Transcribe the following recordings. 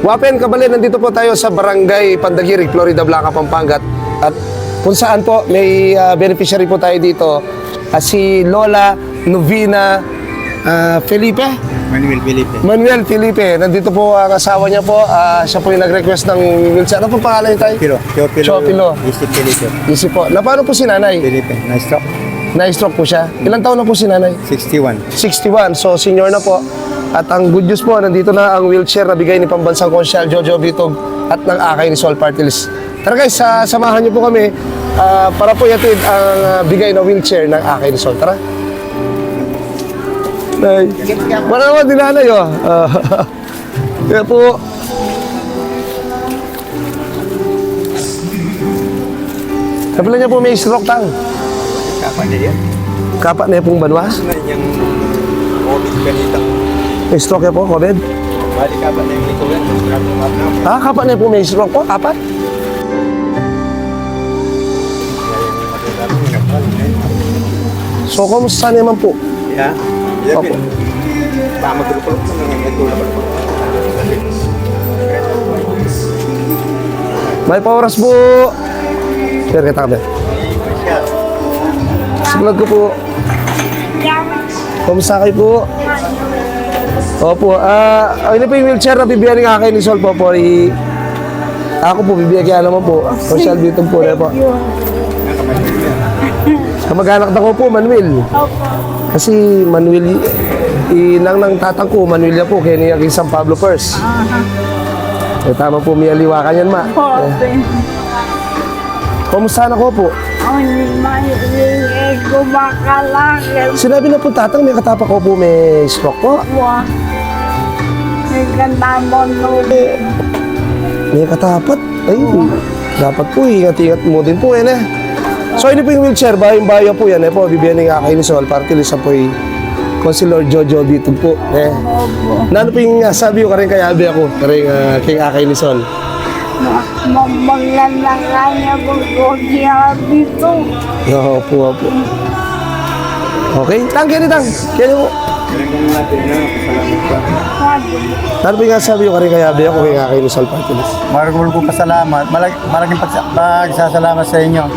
Wapen Kabali, nandito po tayo sa Barangay Pandagirig, Florida Blanca, Pampanga. At kung saan po may beneficiary po tayo dito, si Lola Novina Felipe. Manuel Felipe. Nandito po ang asawa niya po. Siya po yung nag-request ng wheelchair. Ano po pangalan niyo tayo? Teopilo. Isip Felipe. Isip po. Na paano po si nanay? Felipe. Nice talk. Na-stroke po siya. Ilang taon na po si nanay? 61. 61. So, senior na po. At ang good news po, nandito na ang wheelchair na bigay ni Pambansang Konsyal Jojo Bitog at ng akay ni Sol Party List. Tara guys, samahan niyo po kami para po yatid ang bigay na wheelchair ng akay ni Sol. Tara. Nay. Wala naman din nanay, oh. Kaya po. Kapila niya po may stroke tang. Kapan na yan? Kapat na pong banwas. Yung COVID ganito. May stroke po, COVID. Bali kapan na yung ito yan. Kapat na po may stroke po, apat. So, kumusta naman po? Yeah. Opo. Pamagulupulok na nga nagtulak po. May pauras po. Sir, kita ka ba? Sigurad ko po. Kumusta kayo po? Opo. Ano po yung wheelchair na bibigyan ng akay ni Sol po po? Ako po, bibigyan kaya naman po. Social Bitog po na po. Kamag-anak na ko po, Manuel. Kasi Manuel, inang ng tatang ko, Manuel niya po, kaya niya kay San Pablo first. Tama po, may aliwakan yan, ma. Kumusta na ko po? Sinabi na po tatang, may katapak ko po, may stroke po. May katapat. Ay, dapat po, ingat-ingat mo din po yan eh. So, ini po yung wheelchair, bayo po yan eh po. Bibigyan ng akay ni Sol, Party List po yung Councilor Jojo Bitog po. Nano po yung sabi ko karing kayabi ako, karing king akay ni Sol. Maglalakanya ko dito. Opo. Okay, tang, kaya Kaya po. Nano po yung sabi ko karing kayabi ako, king akay ni Sol, Party List. Maragul po pasalamat. Malaking pagsasalamat sa inyo.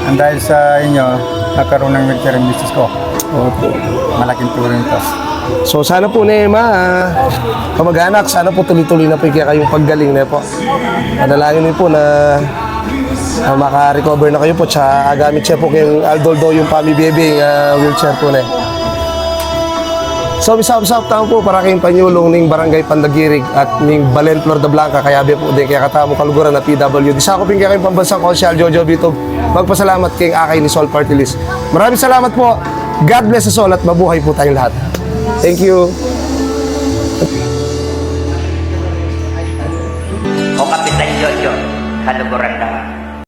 And dahil sa inyo, nagkaroon ng wheelchair yung business ko. Opo. Malaking tulong ito. So sana po Nema, kamag-anak, sana po tuloy-tuloy na po kayong paggaling na po. Panalangin niyo po na maka-recover na kayo po. Tsaka gamit siya po kayong Aldoldo yung Pami Baby wheelchair po na. So bisap-sap tayo po para kayong panyulong ng Barangay Pandagirig at ng Balen, Florida Blanca. Kaya po din kaya katamo kaluguran na PWD. Sa ako ping kayong Pambansang Konsyal Jojo Bitog. Magpasalamat kayong akay ni Sol Party List. Maraming salamat po. God bless us all at mabuhay po tayong lahat. Thank you. O Kapitan Jojo, kaluguran naman.